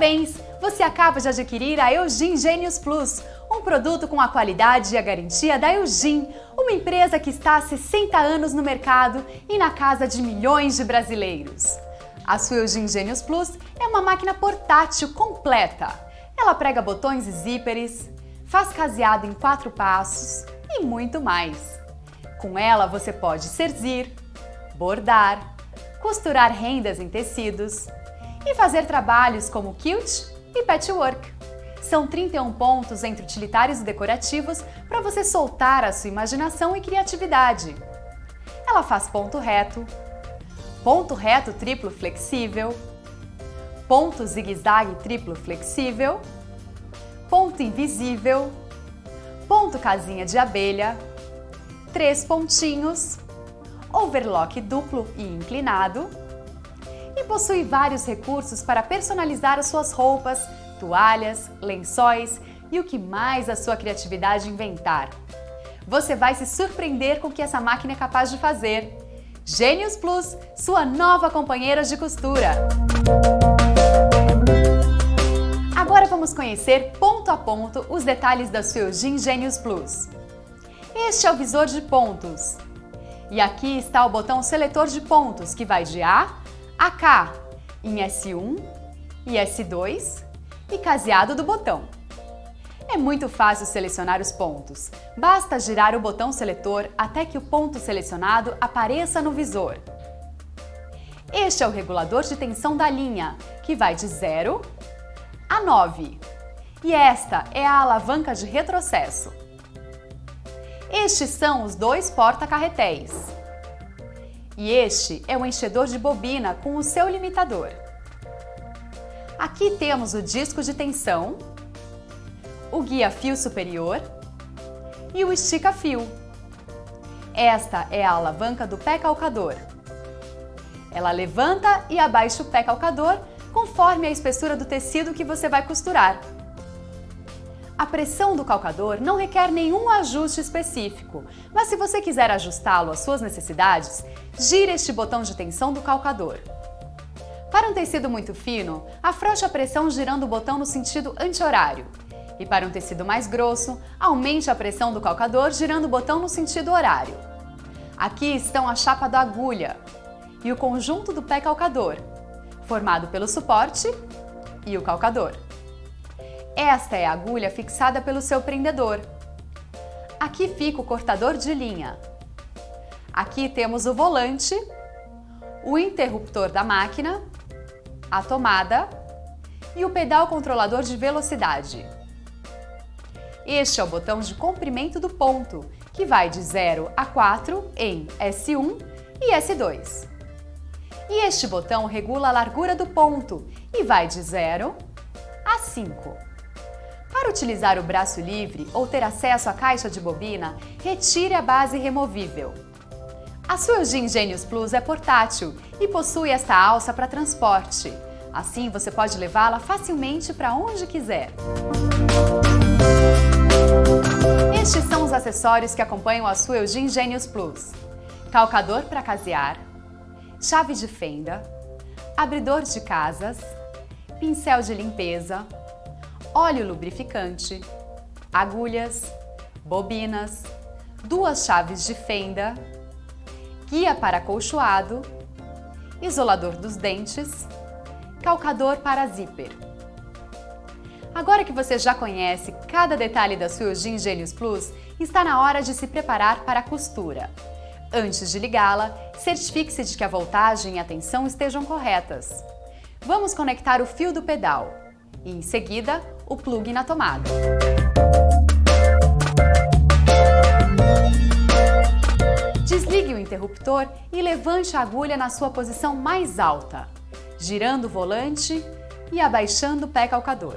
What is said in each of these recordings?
Parabéns! Você acaba de adquirir a Eugin Genius Plus, um produto com a qualidade e a garantia da Eugin, uma empresa que está há 60 anos no mercado e na casa de milhões de brasileiros. A sua Eugin Genius Plus é uma máquina portátil completa. Ela prega botões e zíperes, faz caseado em 4 passos e muito mais. Com ela você pode cerzir, bordar, costurar rendas em tecidos e fazer trabalhos como quilt e patchwork. São 31 pontos entre utilitários e decorativos para você soltar a sua imaginação e criatividade. Ela faz ponto reto triplo flexível, ponto zigue-zague triplo flexível, ponto invisível, ponto casinha de abelha, 3 pontinhos, overlock duplo e inclinado, e possui vários recursos para personalizar as suas roupas, toalhas, lençóis e o que mais a sua criatividade inventar. Você vai se surpreender com o que essa máquina é capaz de fazer. Genius Plus, sua nova companheira de costura. Agora vamos conhecer ponto a ponto os detalhes da sua Eugin Genius Plus. Este é o visor de pontos. E aqui está o botão seletor de pontos, que vai de A a K, em S1 e S2 e caseado do botão. É muito fácil selecionar os pontos. Basta girar o botão seletor até que o ponto selecionado apareça no visor. Este é o regulador de tensão da linha, que vai de 0 a 9. E esta é a alavanca de retrocesso. Estes são os 2 porta-carretéis. E este é o enchedor de bobina com o seu limitador. Aqui temos o disco de tensão, o guia-fio superior e o estica-fio. Esta é a alavanca do pé calcador. Ela levanta e abaixa o pé calcador conforme a espessura do tecido que você vai costurar. A pressão do calcador não requer nenhum ajuste específico, mas se você quiser ajustá-lo às suas necessidades, gire este botão de tensão do calcador. Para um tecido muito fino, afrouxe a pressão girando o botão no sentido anti-horário. E para um tecido mais grosso, aumente a pressão do calcador girando o botão no sentido horário. Aqui estão a chapa da agulha e o conjunto do pé calcador, formado pelo suporte e o calcador. Esta é a agulha fixada pelo seu prendedor. Aqui fica o cortador de linha. Aqui temos o volante, o interruptor da máquina, a tomada e o pedal controlador de velocidade. Este é o botão de comprimento do ponto, que vai de 0 a 4 em S1 e S2. E este botão regula a largura do ponto e vai de 0 a 5. Para utilizar o braço livre ou ter acesso à caixa de bobina, retire a base removível. A sua Eugin Genius Plus é portátil e possui esta alça para transporte. Assim você pode levá-la facilmente para onde quiser. Estes são os acessórios que acompanham a sua Eugin Genius Plus: calcador para casear, chave de fenda, abridor de casas, pincel de limpeza, óleo lubrificante, agulhas, bobinas, 2 chaves de fenda, guia para acolchoado, isolador dos dentes, calcador para zíper. Agora que você já conhece cada detalhe da sua Eugin Genius Plus, está na hora de se preparar para a costura. Antes de ligá-la, certifique-se de que a voltagem e a tensão estejam corretas. Vamos conectar o fio do pedal e, em seguida, o plug na tomada. Desligue o interruptor e levante a agulha na sua posição mais alta, girando o volante e abaixando o pé calcador.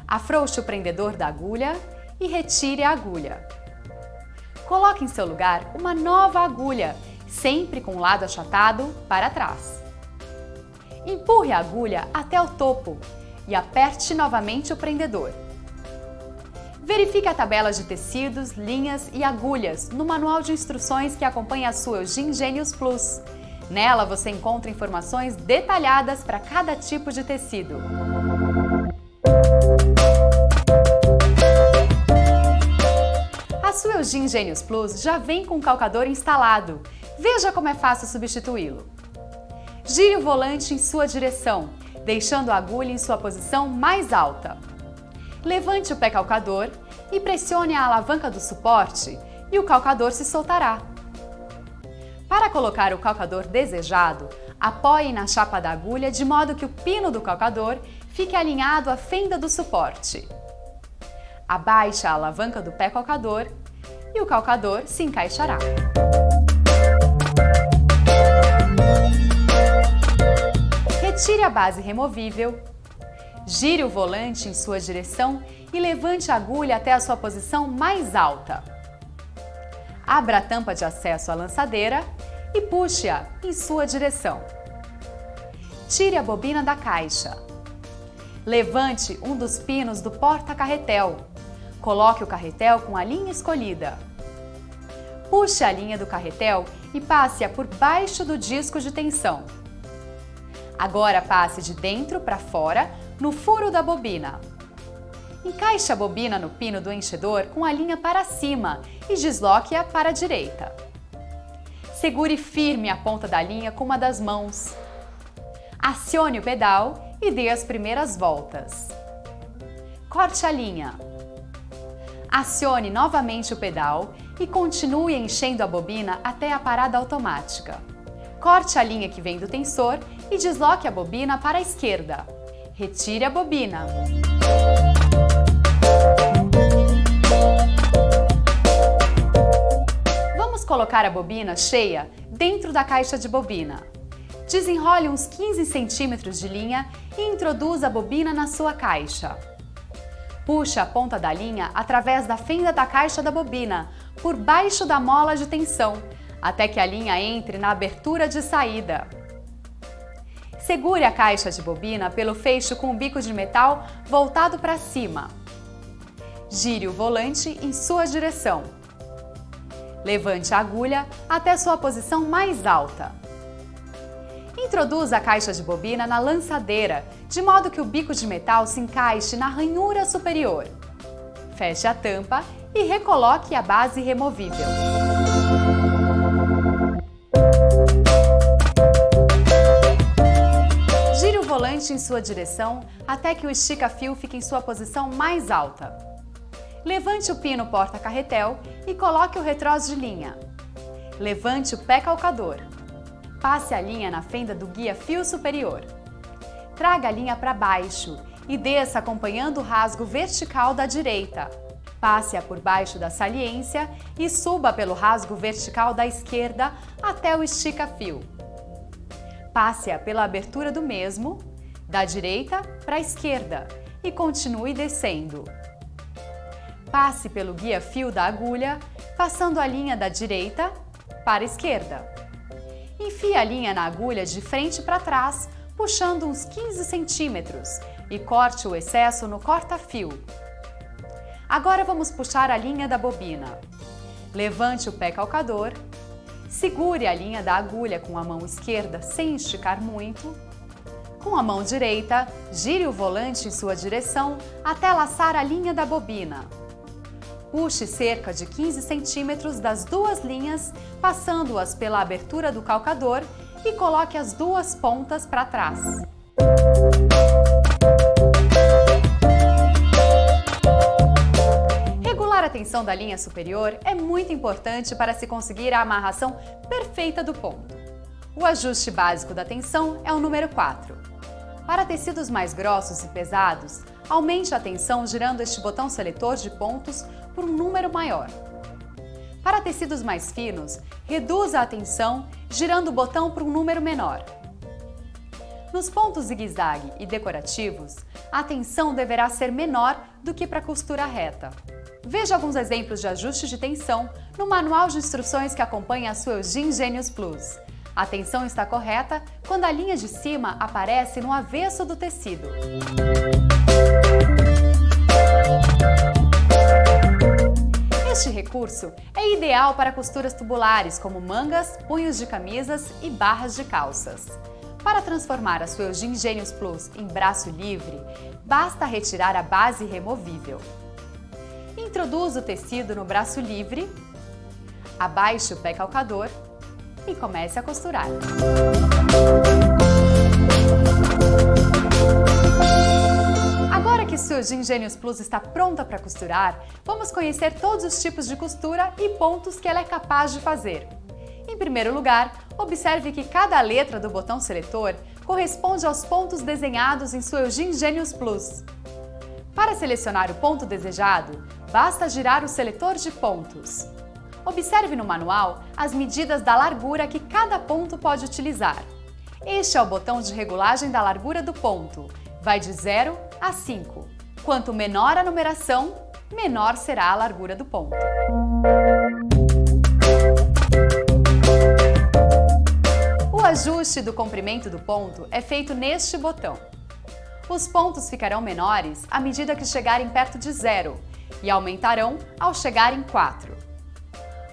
Afrouxe o prendedor da agulha e retire a agulha. Coloque em seu lugar uma nova agulha, sempre com o lado achatado para trás. Empurre a agulha até o topo e aperte novamente o prendedor. Verifique a tabela de tecidos, linhas e agulhas no manual de instruções que acompanha a sua Eugin Genius Plus. Nela você encontra informações detalhadas para cada tipo de tecido. A sua Eugene Genius Plus já vem com o calcador instalado. Veja como é fácil substituí-lo. Gire o volante em sua direção, deixando a agulha em sua posição mais alta. Levante o pé calcador e pressione a alavanca do suporte e o calcador se soltará. Para colocar o calcador desejado, apoie na chapa da agulha de modo que o pino do calcador fique alinhado à fenda do suporte. Abaixe a alavanca do pé calcador e o calcador se encaixará. Retire a base removível, gire o volante em sua direção e levante a agulha até a sua posição mais alta. Abra a tampa de acesso à lançadeira e puxe-a em sua direção. Tire a bobina da caixa. Levante um dos pinos do porta-carretel. Coloque o carretel com a linha escolhida. Puxe a linha do carretel e passe-a por baixo do disco de tensão. Agora passe de dentro para fora no furo da bobina. Encaixe a bobina no pino do enchedor com a linha para cima e desloque-a para a direita. Segure firme a ponta da linha com uma das mãos. Acione o pedal e dê as primeiras voltas. Corte a linha. Acione novamente o pedal e continue enchendo a bobina até a parada automática. Corte a linha que vem do tensor e desloque a bobina para a esquerda. Retire a bobina. Vamos colocar a bobina cheia dentro da caixa de bobina. Desenrole uns 15 centímetros de linha e introduza a bobina na sua caixa. Puxe a ponta da linha através da fenda da caixa da bobina, por baixo da mola de tensão, até que a linha entre na abertura de saída. Segure a caixa de bobina pelo feixe com o bico de metal voltado para cima. Gire o volante em sua direção. Levante a agulha até sua posição mais alta. Introduza a caixa de bobina na lançadeira, de modo que o bico de metal se encaixe na ranhura superior. Feche a tampa e recoloque a base removível. Gire o volante em sua direção até que o estica-fio fique em sua posição mais alta. Levante o pino porta-carretel e coloque o retrós de linha. Levante o pé calcador. Passe a linha na fenda do guia-fio superior. Traga a linha para baixo e desça acompanhando o rasgo vertical da direita. Passe-a por baixo da saliência e suba pelo rasgo vertical da esquerda até o estica-fio. Passe-a pela abertura do mesmo, da direita para a esquerda e continue descendo. Passe pelo guia-fio da agulha, passando a linha da direita para a esquerda. Enfie a linha na agulha de frente para trás, puxando uns 15 centímetros e corte o excesso no corta-fio. Agora vamos puxar a linha da bobina. Levante o pé calcador, segure a linha da agulha com a mão esquerda sem esticar muito. Com a mão direita, gire o volante em sua direção até laçar a linha da bobina. Puxe cerca de 15 centímetros das duas linhas, passando-as pela abertura do calcador e coloque as duas pontas para trás. Regular a tensão da linha superior é muito importante para se conseguir a amarração perfeita do ponto. O ajuste básico da tensão é o número 4. Para tecidos mais grossos e pesados, aumente a tensão girando este botão seletor de pontos por um número maior. Para tecidos mais finos, reduza a tensão girando o botão por um número menor. Nos pontos zigue-zague e decorativos, a tensão deverá ser menor do que para costura reta. Veja alguns exemplos de ajuste de tensão no manual de instruções que acompanha a sua Eugene Genius Plus. A tensão está correta quando a linha de cima aparece no avesso do tecido. Este recurso é ideal para costuras tubulares como mangas, punhos de camisas e barras de calças. Para transformar a sua Eugene Genius Plus em braço livre, basta retirar a base removível. Introduza o tecido no braço livre, abaixe o pé calcador e comece a costurar. Agora que sua Eugene Genius Plus está pronta para costurar, vamos conhecer todos os tipos de costura e pontos que ela é capaz de fazer. Em primeiro lugar, observe que cada letra do botão seletor corresponde aos pontos desenhados em sua Eugene Genius Plus. Para selecionar o ponto desejado, basta girar o seletor de pontos. Observe no manual as medidas da largura que cada ponto pode utilizar. Este é o botão de regulagem da largura do ponto. Vai de 0 a 5. Quanto menor a numeração, menor será a largura do ponto. O ajuste do comprimento do ponto é feito neste botão. Os pontos ficarão menores à medida que chegarem perto de 0 e aumentarão ao chegar em 4.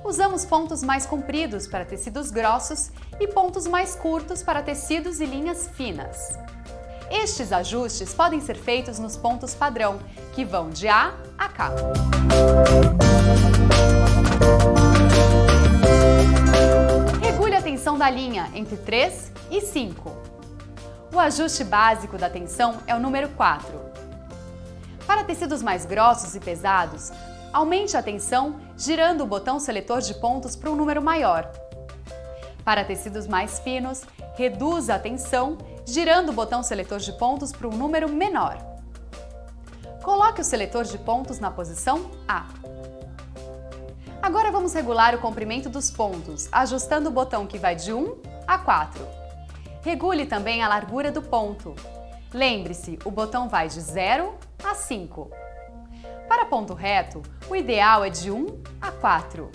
Usamos pontos mais compridos para tecidos grossos e pontos mais curtos para tecidos e linhas finas. Estes ajustes podem ser feitos nos pontos padrão, que vão de A a K. Regule a tensão da linha entre 3 e 5. O ajuste básico da tensão é o número 4. Para tecidos mais grossos e pesados, aumente a tensão girando o botão seletor de pontos para um número maior. Para tecidos mais finos, reduza a tensão girando o botão seletor de pontos para um número menor. Coloque o seletor de pontos na posição A. Agora vamos regular o comprimento dos pontos, ajustando o botão que vai de 1 a 4. Regule também a largura do ponto. Lembre-se, o botão vai de 0 a 5. Para ponto reto, o ideal é de 1 a 4.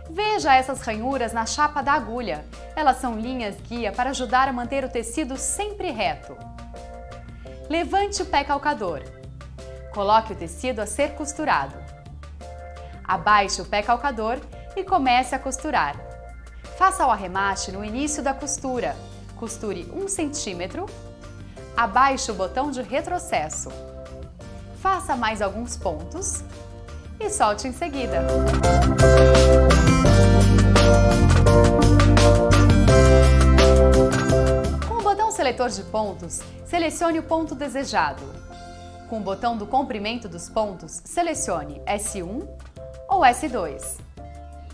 Veja essas ranhuras na chapa da agulha. Elas são linhas guia para ajudar a manter o tecido sempre reto. Levante o pé calcador. Coloque o tecido a ser costurado. Abaixe o pé calcador e comece a costurar. Faça o arremate no início da costura. Costure 1 cm. Abaixe o botão de retrocesso. Faça mais alguns pontos e solte em seguida. Com o botão seletor de pontos, selecione o ponto desejado. Com o botão do comprimento dos pontos, selecione S1 ou S2.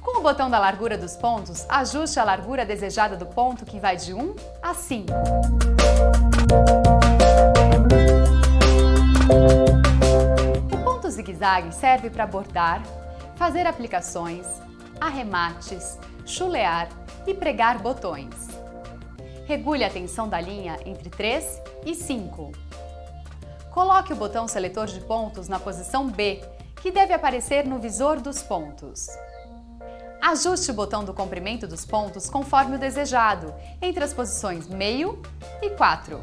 Com o botão da largura dos pontos, ajuste a largura desejada do ponto que vai de 1 a 5. O ponto zigue-zague serve para bordar, fazer aplicações, arremates, chulear e pregar botões. Regule a tensão da linha entre 3 e 5. Coloque o botão seletor de pontos na posição B, que deve aparecer no visor dos pontos. Ajuste o botão do comprimento dos pontos conforme o desejado, entre as posições meio e 4.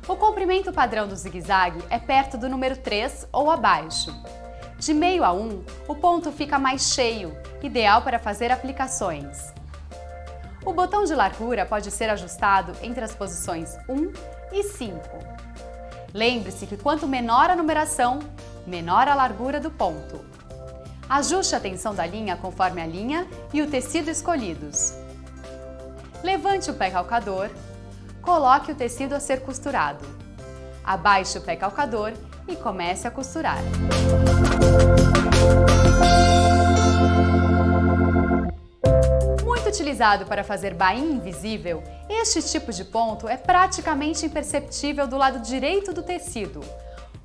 O comprimento padrão do zigue-zague é perto do número 3 ou abaixo. De meio a 1, o ponto fica mais cheio, ideal para fazer aplicações. O botão de largura pode ser ajustado entre as posições 1 e 5. Lembre-se que quanto menor a numeração, menor a largura do ponto. Ajuste a tensão da linha conforme a linha e o tecido escolhidos. Levante o pé calcador, coloque o tecido a ser costurado. Abaixe o pé calcador e comece a costurar. Muito utilizado para fazer bainha invisível, este tipo de ponto é praticamente imperceptível do lado direito do tecido.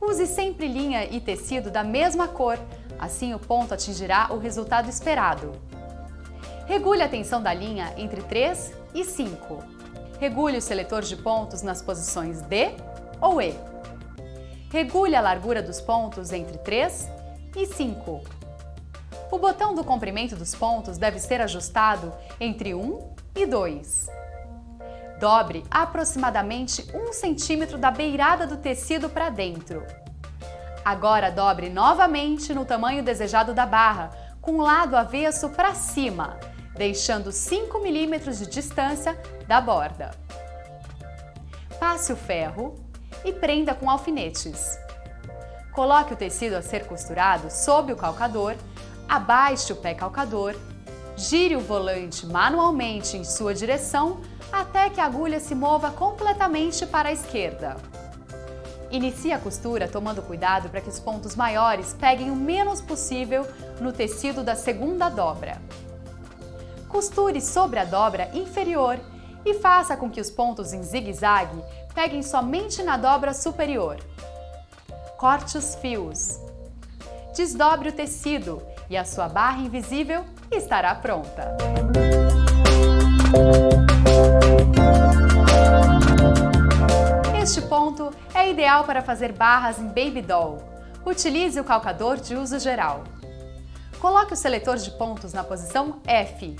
Use sempre linha e tecido da mesma cor, assim o ponto atingirá o resultado esperado. Regule a tensão da linha entre 3 e 5. Regule o seletor de pontos nas posições D ou E. Regule a largura dos pontos entre 3 e 5. O botão do comprimento dos pontos deve ser ajustado entre 1 e 2. Dobre aproximadamente 1 cm da beirada do tecido para dentro. Agora dobre novamente no tamanho desejado da barra, com o lado avesso para cima, deixando 5 mm de distância da borda. Passe o ferro e prenda com alfinetes. Coloque o tecido a ser costurado sob o calcador, abaixe o pé calcador, gire o volante manualmente em sua direção até que a agulha se mova completamente para a esquerda. Inicie a costura tomando cuidado para que os pontos maiores peguem o menos possível no tecido da segunda dobra. Costure sobre a dobra inferior e faça com que os pontos em zigue-zague peguem somente na dobra superior. Corte os fios. Desdobre o tecido e a sua barra invisível estará pronta. Este ponto é ideal para fazer barras em Baby Doll. Utilize o calcador de uso geral. Coloque o seletor de pontos na posição F.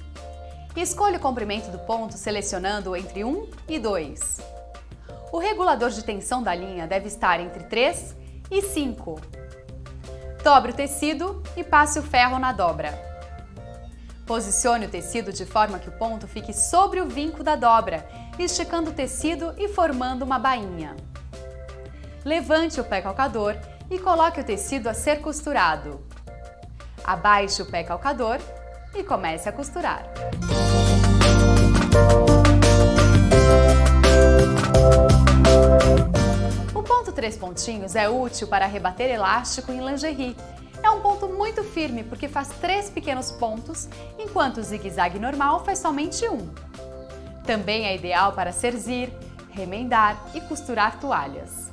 Escolha o comprimento do ponto selecionando entre 1 e 2. O regulador de tensão da linha deve estar entre 3 e 5. Dobre o tecido e passe o ferro na dobra. Posicione o tecido de forma que o ponto fique sobre o vinco da dobra, esticando o tecido e formando uma bainha. Levante o pé calcador e coloque o tecido a ser costurado. Abaixe o pé calcador e comece a costurar. O ponto 3 pontinhos é útil para rebater elástico em lingerie. É um ponto muito firme porque faz 3 pequenos pontos, enquanto o zigue-zague normal faz somente 1. Também é ideal para cerzir, remendar e costurar toalhas.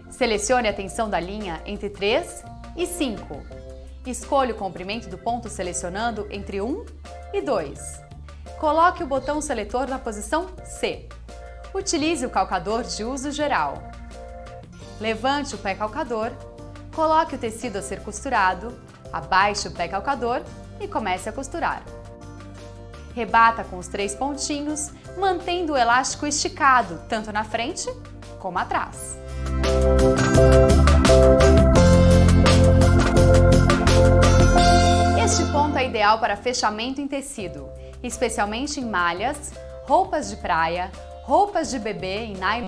Selecione a tensão da linha entre 3 e 5. Escolha o comprimento do ponto selecionando entre 1 e 2. Coloque o botão seletor na posição C. Utilize o calcador de uso geral. Levante o pé calcador, coloque o tecido a ser costurado, abaixe o pé calcador e comece a costurar. Rebata com os 3 pontinhos, mantendo o elástico esticado, tanto na frente como atrás. Este ponto é ideal para fechamento em tecido, especialmente em malhas, roupas de praia, roupas de bebê em nylon